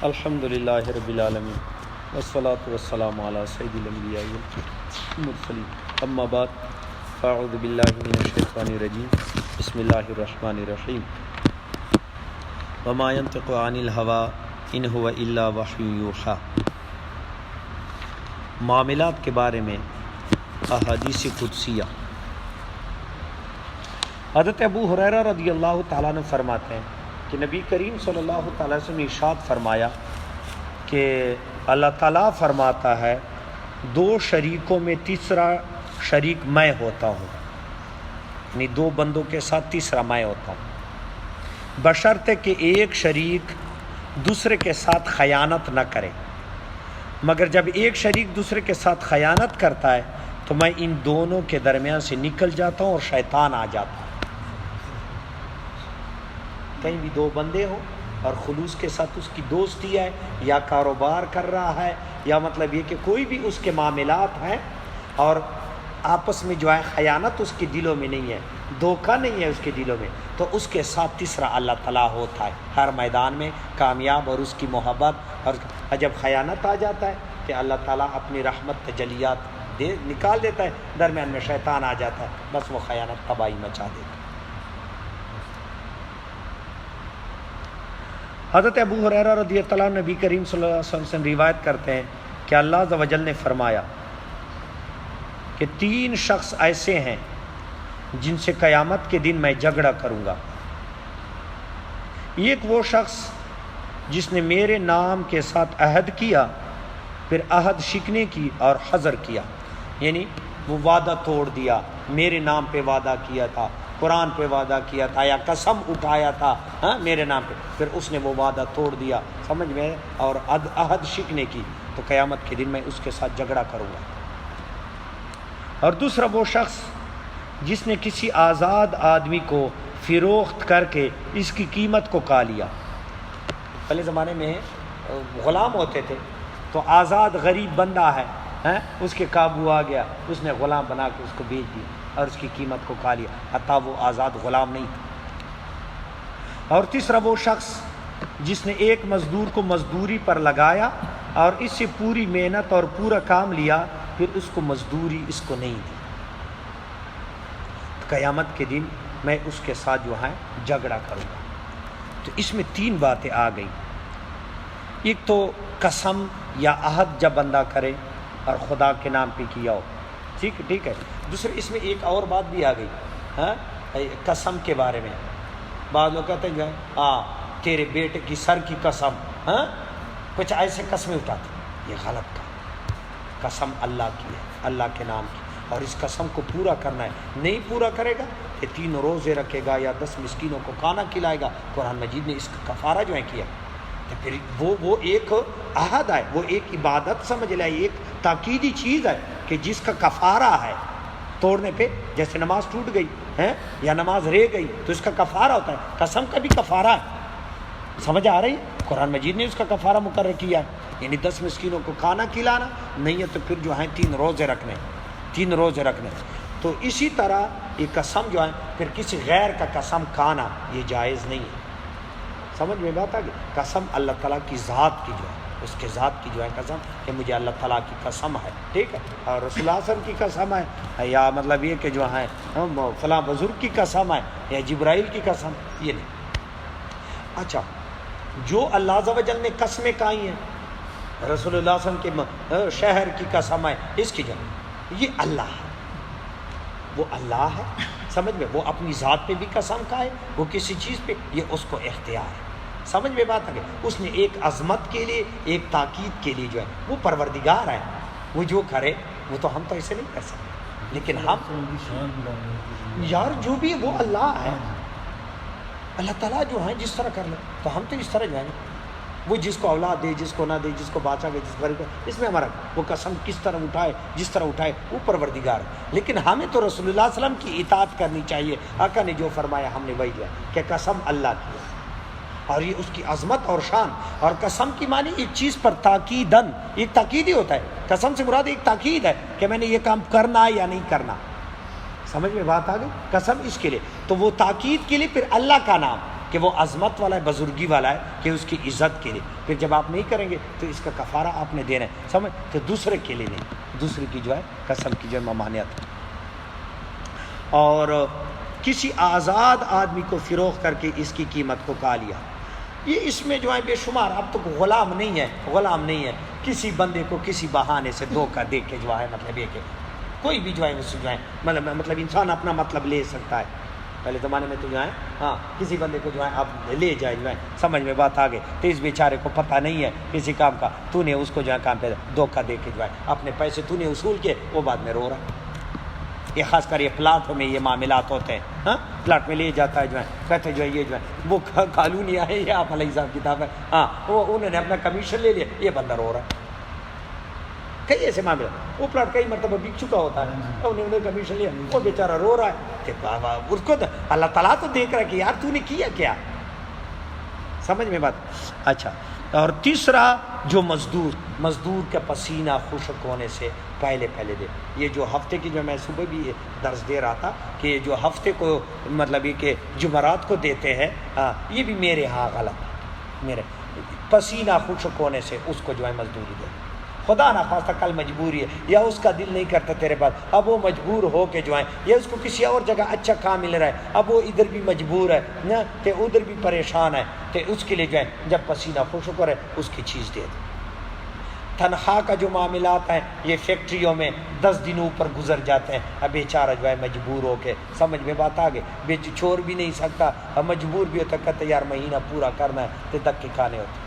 الحمد للہ رب العالمین والصلاة والسلام علی سید الانبیاء والمرسلین اما بعد فاعوذ باللہ من الشیطان الرجیم بسم اللہ الرحمن الرحیم وما ينطق عن الهوى ان هو الا وحی یوحی۔ معاملات کے بارے میں احادیث قدسیہ۔ حضرت ابو ہریرہ رضی اللہ تعالیٰ عنہ فرماتے ہیں کہ نبی کریم صلی اللہ تعالیٰ وسلم نے ارشاد فرمایا کہ اللہ تعالیٰ فرماتا ہے دو شریکوں میں تیسرا شریک میں ہوتا ہوں، یعنی دو بندوں کے ساتھ تیسرا میں ہوتا ہوں، بشرطے کہ ایک شریک دوسرے کے ساتھ خیانت نہ کرے، مگر جب ایک شریک دوسرے کے ساتھ خیانت کرتا ہے تو میں ان دونوں کے درمیان سے نکل جاتا ہوں اور شیطان آ جاتا ہے۔ کہیں بھی دو بندے ہوں اور خلوص کے ساتھ اس کی دوستی ہے یا کاروبار کر رہا ہے، یا مطلب یہ کہ کوئی بھی اس کے معاملات ہیں اور آپس میں جو ہے خیانت اس کے دلوں میں نہیں ہے، دھوکہ نہیں ہے اس کے دلوں میں، تو اس کے ساتھ تیسرا اللہ تعالیٰ ہوتا ہے ہر میدان میں کامیاب، اور اس کی محبت۔ اور جب خیانت آ جاتا ہے کہ اللہ تعالیٰ اپنی رحمت تجلیات نکال دیتا ہے، درمیان میں شیطان آ جاتا ہے، بس وہ خیانت تباہی مچا دیتا ہے۔ حضرت ابو ہریرہ رضی اللہ عنہ نبی کریم صلی اللہ علیہ وسلم روایت کرتے ہیں کہ اللہ عز و جل نے فرمایا کہ 3 شخص ایسے ہیں جن سے قیامت کے دن میں جھگڑا کروں گا۔ ایک وہ شخص جس نے میرے نام کے ساتھ عہد کیا، پھر عہد شکنے کی اور حذر کیا، یعنی وہ وعدہ توڑ دیا، میرے نام پہ وعدہ کیا تھا، قرآن پہ وعدہ کیا تھا یا قسم اٹھایا تھا میرے نام پہ، پھر اس نے وہ وعدہ توڑ دیا، سمجھ میں، اور عہد شکنے کی، تو قیامت کے دن میں اس کے ساتھ جھگڑا کروں گا۔ اور دوسرا وہ شخص جس نے کسی آزاد آدمی کو فروخت کر کے اس کی قیمت کو کھا لیا۔ پہلے زمانے میں غلام ہوتے تھے، تو آزاد غریب بندہ ہے، اس کے قابو آ گیا، اس نے غلام بنا کے اس کو بیچ دیا اور اس کی قیمت کو کھا لیا، حتیٰ وہ آزاد غلام نہیں تھا۔ اور تیسرا وہ شخص جس نے ایک مزدور کو مزدوری پر لگایا اور اس سے پوری محنت اور پورا کام لیا، پھر اس کو مزدوری اس کو نہیں دی، قیامت کے دن میں اس کے ساتھ جو ہے جھگڑا کروں گا۔ تو اس میں 3 باتیں آ گئی، ایک تو قسم یا عہد جب بندہ کرے اور خدا کے نام پہ کیا ہو، ٹھیک ہے۔ دوسرے اس میں ایک اور بات بھی آ گئی، قسم کے بارے میں۔ بعض لوگ کہتے ہیں تیرے بیٹے کی سر کی قسم، کچھ ایسے قسمیں اٹھاتے، یہ غلط کا قسم اللہ کی ہے، اللہ کے نام کی، اور اس قسم کو پورا کرنا ہے، نہیں پورا کرے گا کہ 3 روزے رکھے گا یا 10 مسکینوں کو کھانا کھلائے گا، قرآن مجید نے اس کا کفارہ جو ہے کیا، تو پھر وہ ایک عہد ہے، وہ ایک عبادت سمجھ لے، ایک تاکیدی چیز ہے کہ جس کا کفارہ ہے توڑنے پہ، جیسے نماز ٹوٹ گئی ہے یا نماز رہ گئی تو اس کا کفارہ ہوتا ہے، قسم کا بھی کفارہ ہے، سمجھ آ رہی؟ قرآن مجید نے اس کا کفارہ مقرر کیا ہے، یعنی 10 مسکینوں کو کھانا کھلانا، نہیں ہے تو پھر جو ہے 3 روزے رکھنے، 3 روزے رکھنے۔ تو اسی طرح یہ قسم جو ہے پھر کسی غیر کا قسم کھانا یہ جائز نہیں ہے، سمجھ میں بات آ گئی؟ قسم اللہ تعالیٰ کی ذات کی جو ہے، اس کے ذات کی جو ہے قسم کہ مجھے اللہ تعالیٰ کی قسم ہے، ٹھیک ہے، اور رسول اللہ صلی اللہ علیہ وسلم کی قسم ہے، یا مطلب یہ کہ جو ہے فلاں بزرگ کی قسم ہے یا جبرائیل کی قسم، یہ نہیں۔ اچھا، جو اللہ عز و جل نے قسمیں کھائی ہیں، رسول اللہ صلی اللہ علیہ وسلم کے شہر کی قسم ہے، اس کی جگہ یہ اللہ ہے، وہ اللہ ہے، سمجھ میں، وہ اپنی ذات پہ بھی قسم کھائے، وہ کسی چیز پہ، یہ اس کو اختیار ہے، سمجھ میں بات ہے، اس نے ایک عظمت کے لیے، ایک تاکید کے لیے جو ہے وہ پروردگار ہے، وہ جو کرے وہ تو ہم تو ایسے نہیں کر سکتے، لیکن ہم یار جو بھی وہ اللہ ہے، اللہ تعالیٰ جو ہے جس طرح کر لے تو ہم تو اس طرح جو ہے وہ جس کو اولاد دے، جس کو نہ دے، جس کو بادشاہ دے، جس غریب، اس میں ہمارا وہ قسم کس طرح اٹھائے، جس طرح اٹھائے وہ پروردگار ہے، لیکن ہمیں تو رسول اللہ صلی اللہ علیہ وسلم کی اطاعت کرنی چاہیے، آقا نے جو فرمایا ہم نے وہی دیا کہ قسم اللہ کی ہے، اور یہ اس کی عظمت اور شان، اور قسم کی معنی ایک چیز پر تاکیدن، ایک تاکید ہی ہوتا ہے، قسم سے مراد ایک تاکید ہے کہ میں نے یہ کام کرنا ہے یا نہیں کرنا، سمجھ میں بات آ گئی؟ قسم اس کے لیے، تو وہ تاکید کے لیے پھر اللہ کا نام، کہ وہ عظمت والا ہے، بزرگی والا ہے، کہ اس کی عزت کے لیے. پھر جب آپ نہیں کریں گے تو اس کا کفارہ آپ نے دینا ہے، سمجھ، تو دوسرے کے لیے نہیں، دوسرے کی جو ہے قسم کی جو ہے ممانعت. اور کسی آزاد آدمی کو فروخت کر کے اس کی قیمت کو کہا لیا. یہ اس میں جو ہے بے شمار، اب تو غلام نہیں ہے، غلام نہیں ہے، کسی بندے کو کسی بہانے سے دھوکہ دے کے جو ہے مطلب یہ کہ کوئی بھی جو ہے اس سے جو ہے مطلب انسان اپنا مطلب لے سکتا ہے. پہلے زمانے میں تو جو ہے ہاں کسی بندے کو جو ہے آپ لے جائے جو ہے، سمجھ میں بات آ گئی، تو اس بیچارے کو پتہ نہیں ہے کسی کام کا، تو نے اس کو جو ہے کام پہ دھوکہ دے کے جو ہے اپنے پیسے تو نے وصول کیے، وہ بعد میں رو رہا. یہ خاص کر یہ پلاٹوں میں یہ معاملات ہوتے ہیں. ہاں پلاٹ میں لے جاتا ہے جو ہے، کہتے جو ہے یہ جو ہے وہ کالونیا ہے، یہ آپ علیہ حساب کتاب ہے، ہاں وہ انہوں نے اپنا کمیشن لے لیا، یہ بندہ رو رہا ہے. کئی ایسے معاملے، وہ پلاٹ کئی مرتبہ بک چکا ہوتا ہے، انہوں نے کمیشن لیا، وہ بیچارہ رو رہا ہے کہ بابا اس کو اللہ تعالیٰ تو دیکھ رہا ہے کہ یار تو نے کیا کیا. سمجھ میں بات. اچھا، اور تیسرا جو مزدور کا پسینہ خشک ہونے سے پہلے دے. یہ جو ہفتے کی جو میں صبح بھی درس دے رہا تھا کہ جو ہفتے کو مطلب یہ کہ جمعرات کو دیتے ہیں، یہ بھی میرے ہاں غلط ہے. میرے پسینہ خشک ہونے سے اس کو جو ہے مزدوری دے. خدا نخواستہ کل مجبوری ہے یا اس کا دل نہیں کرتا تیرے پاس، اب وہ مجبور ہو کے جو ہے، یا اس کو کسی اور جگہ اچھا کام مل رہا ہے، اب وہ ادھر بھی مجبور ہے نا، تو ادھر بھی پریشان ہے، تو اس کے لیے جو ہے جب پسینہ خشک ہو رہا ہے اس کی چیز دے دے. تنخواہ کا جو معاملات ہیں یہ فیکٹریوں میں 10 دن اوپر گزر جاتے ہیں، اب بیچارہ جو ہے مجبور ہو کے، سمجھ میں بات آ گئی، چھوڑ بھی نہیں سکتا، اب مجبور بھی ہوتا، کہتے یار مہینہ پورا کرنا ہے، تو دھکے کھانے ہوتے.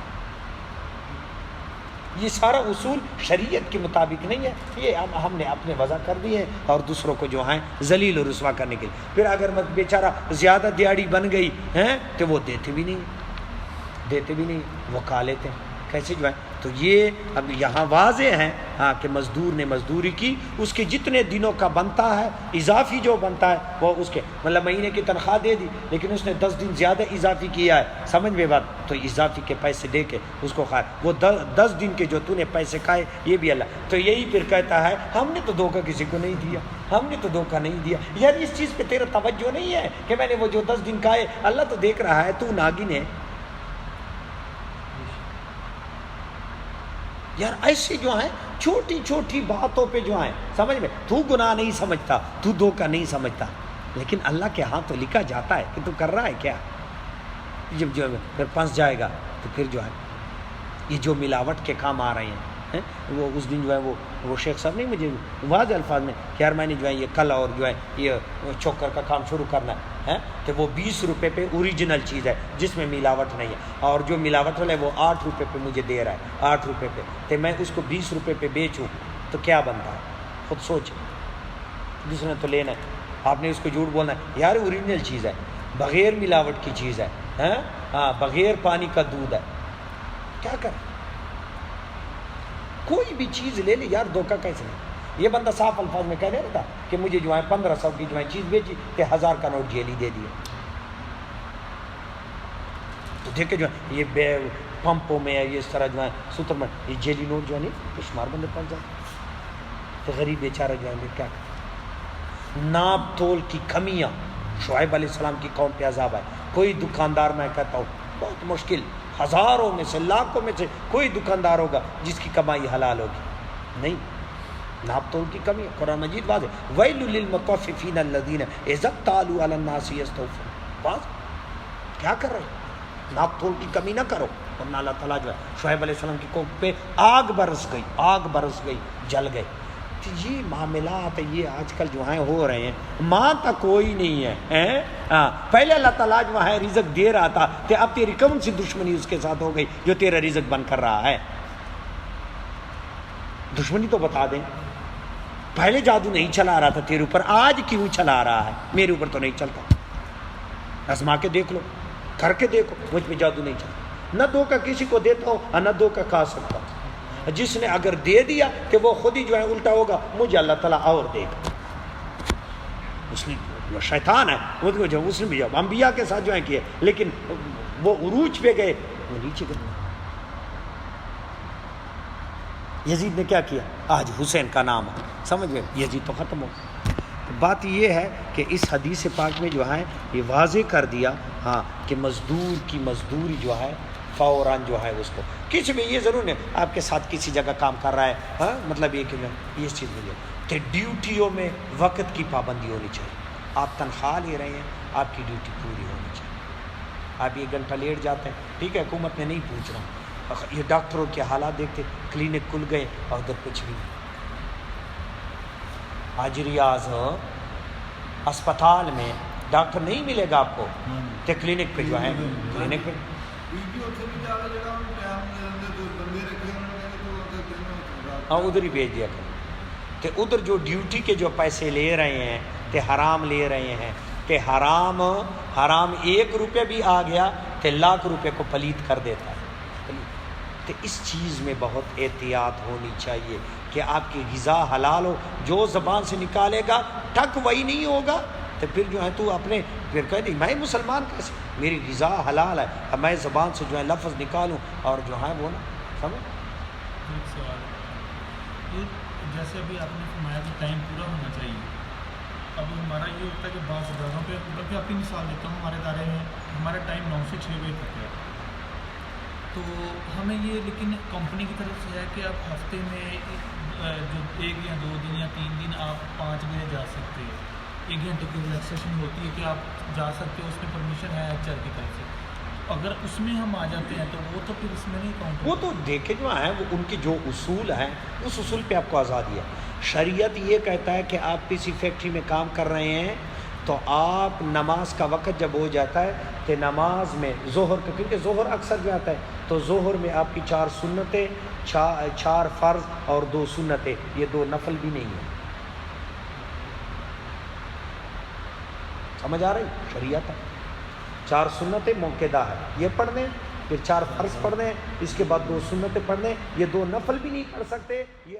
یہ سارا اصول شریعت کے مطابق نہیں ہے، یہ ہم نے اپنے وضع کر دیے ہیں اور دوسروں کو جو ہیں ذلیل و رسوا کرنے کے لیے. پھر اگر بیچارہ زیادہ دیہڑی بن گئی ہیں تو وہ دیتے بھی نہیں، وہ کھا لیتے ہیں. کیسے جو ہے، تو یہ اب یہاں واضح ہے ہاں کہ مزدور نے مزدوری کی، اس کے جتنے دنوں کا بنتا ہے اضافی جو بنتا ہے وہ اس کے مطلب مہینے کی تنخواہ دے دی، لیکن اس نے 10 دن زیادہ اضافی کیا ہے، سمجھ میں بات، تو اضافی کے پیسے دے کے اس کو کھائے. وہ 10 دن کے جو تو نے پیسے کھائے یہ بھی اللہ. تو یہی پھر کہتا ہے ہم نے تو دھوکہ کسی کو نہیں دیا، ہم نے تو دھوکہ نہیں دیا. یار اس چیز پہ تیرا توجہ نہیں ہے کہ میں نے وہ جو 10 دن کھائے، اللہ تو دیکھ رہا ہے، تو ناگن ہے. یار ایسے جو ہیں چھوٹی چھوٹی باتوں پہ جو ہیں، سمجھ میں، تو گناہ نہیں سمجھتا، تو دھوکہ نہیں سمجھتا، لیکن اللہ کے ہاں تو لکھا جاتا ہے کہ تو کر رہا ہے کیا. جب جو پھر پھنس جائے گا تو پھر جو ہے یہ جو ملاوٹ کے کام آ رہے ہیں، وہ اس دن جو ہے وہ شیخ صاحب نے مجھے واضح الفاظ میں کہ یار میں نے جو ہے یہ کل اور جو ہے یہ چوکر کا کام شروع کرنا ہے، تو وہ 20 روپے پہ اوریجنل چیز ہے جس میں ملاوٹ نہیں ہے، اور جو ملاوٹ والا ہے وہ 8 روپے پہ مجھے دے رہا ہے، 8 روپے پہ، تو میں اس کو 20 روپے پہ بیچوں تو کیا بنتا ہے؟ خود سوچ. دوسرے نے تو لینا ہے، آپ نے اس کو جھوٹ بولنا ہے یار اوریجنل چیز ہے، بغیر ملاوٹ کی چیز ہے، ہاں بغیر پانی کا دودھ ہے، کیا کریں؟ کوئی بھی چیز لے لے یار، دھوکہ کیسے نہیں. یہ بندہ صاف الفاظ میں کہہ رہا تھا کہ مجھے جو ہے 1500 کی جو ہے چیز بیچی کہ 1000 کا نوٹ جیلی دے دیا. تو دیکھے جو ہے یہ پمپوں میں یہ اس طرح جو ہے سوتر میں یہ جیلی نوٹ جو ہے نہیں شمار بندے پہنچ جاتے. تو غریب بیچارہ جو ہے کیا کرے. ناپ تول کی کمیاں، شعیب علیہ السلام کی قوم پہ عذاب ہے. کوئی دکاندار، میں کہتا ہوں بہت مشکل، ہزاروں میں سے لاکھوں میں سے کوئی دکاندار ہوگا جس کی کمائی حلال ہوگی نہیں. ناپ تول کی کمی، قرآن مجید واضح، ویل للمطففین الذین اذا اکتالوا علی الناس یستوفون. بس کیا کر رہے ہیں؟ ناپ تول کی کمی نہ کرو، ورنہ اللہ تعالیٰ جو ہے شعیب علیہ السلام کی قوم پہ آگ برس گئی، جل گئے. یہ معاملات یہ آج کل جو ہیں ہو رہے ہیں، ماں تک کوئی نہیں ہے. پہلے اللہ تعالیٰ جو ہے رزق دے رہا تھا، تو اب تیری کون سی دشمنی اس کے ساتھ ہو گئی جو تیرا رزق بن کر رہا ہے؟ دشمنی تو بتا دیں. پہلے جادو نہیں چلا رہا تھا تیرے اوپر، آج کیوں چلا رہا ہے؟ میرے اوپر تو نہیں چلتا. آزما کے دیکھ لو، کر کے دیکھو، مجھ پہ جادو نہیں چلتا. نہ دھوکہ کسی کو دیتا ہوں اور نہ دھوکہ کھا سکتا ہوں. جس نے اگر دے دیا کہ وہ خود ہی جو ہے الٹا ہوگا، مجھے اللہ تعالیٰ اور دے گا. اس نے وہ شیطان ہے، اس نے بھی انبیاء کے ساتھ جو ہے کیے، لیکن وہ عروج پہ گئے، وہ نیچے گئے. یزید نے کیا کیا؟ آج حسین کا نام ہے، سمجھ گئے، یزید تو ختم ہو. بات یہ ہے کہ اس حدیث پاک میں جو ہے یہ واضح کر دیا ہاں کہ مزدور کی مزدوری جو ہے فوراً جو ہے اس کو کسی میں یہ ضرور نہیں آپ کے ساتھ کسی جگہ کام کر رہا ہے ہاں مطلب یہ کہ یہ چیز ملے کہ ڈیوٹیوں میں وقت کی پابندی ہونی چاہیے. آپ تنخواہ لے رہے ہیں آپ کی ڈیوٹی پوری ہونی چاہیے. آپ 1 گھنٹہ لیٹ جاتے ہیں ٹھیک ہے حکومت میں نہیں پوچھ رہا ہوں. یہ ڈاکٹروں کے حالات دیکھتے کلینک کھل گئے اور ادھر کچھ بھی نہیں. آج ریاض اسپتال میں ڈاکٹر نہیں ملے گا آپ کو تو کلینک پہ جو ہے کلینک پہ ہاں ادھر ہی بھیج دیا کریں. کہ ادھر جو ڈیوٹی کے جو پیسے لے رہے ہیں کہ حرام لے رہے ہیں کہ حرام 1 روپے بھی آ گیا کہ لاکھ روپے کو پلیت کر دیتا ہے. تو اس چیز میں بہت احتیاط ہونی چاہیے کہ آپ کی غذا حلال ہو. جو زبان سے نکالے گا ٹھک وہی نہیں ہوگا تو پھر جو ہے تو اپنے پھر کہہ نہیں میں مسلمان کیسے میری غذا حلال ہے اب میں زبان سے جو ہے لفظ نکالوں اور جو ہے وہ نا سمجھ. ایک سوال جیسے ابھی آپ نے فرمایا کہ ٹائم پورا ہونا چاہیے. اب ہمارا یہ ہوتا ہے کہ بعض اداروں پہ بلکہ اپنی مثال دیتا ہوں ہمارے ادارے میں ہمارا ٹائم 9 سے 6 بجے تک ہے. تو ہمیں یہ لیکن کمپنی کی طرف سے ہے کہ آپ ہفتے میں جو 1 یا 2 دن یا 3 دن آپ 5 بجے جا سکتے ہیں. 1 گھنٹے کی ریلیکسیشن ہوتی ہے کہ آپ جا سکتے ہو اس میں پرمیشن ہے HR کی طرف سے. اگر اس میں ہم آ جاتے ہیں تو وہ تو پھر اس میں نہیں کاؤنٹ. وہ تو دیکھے جو ہیں وہ ان کے جو اصول ہیں اس اصول پہ آپ کو آزادی ہے. شریعت یہ کہتا ہے کہ آپ کسی فیکٹری میں کام کر رہے ہیں تو آپ نماز کا وقت جب ہو جاتا ہے کہ نماز میں ظہر کا کیونکہ ظہر اکثر جو آتا ہے تو ظہر میں آپ کی 4 سنتیں 4 فرض اور 2 سنتیں یہ 2 نفل بھی نہیں ہیں. سمجھ آ رہی شریعت 4 سنتیں موقعہ ہے یہ پڑھ دیں پھر 4 فرض پڑھ دیں اس کے بعد 2 سنتیں پڑھ دیں یہ 2 نفل بھی نہیں پڑھ سکتے. یہ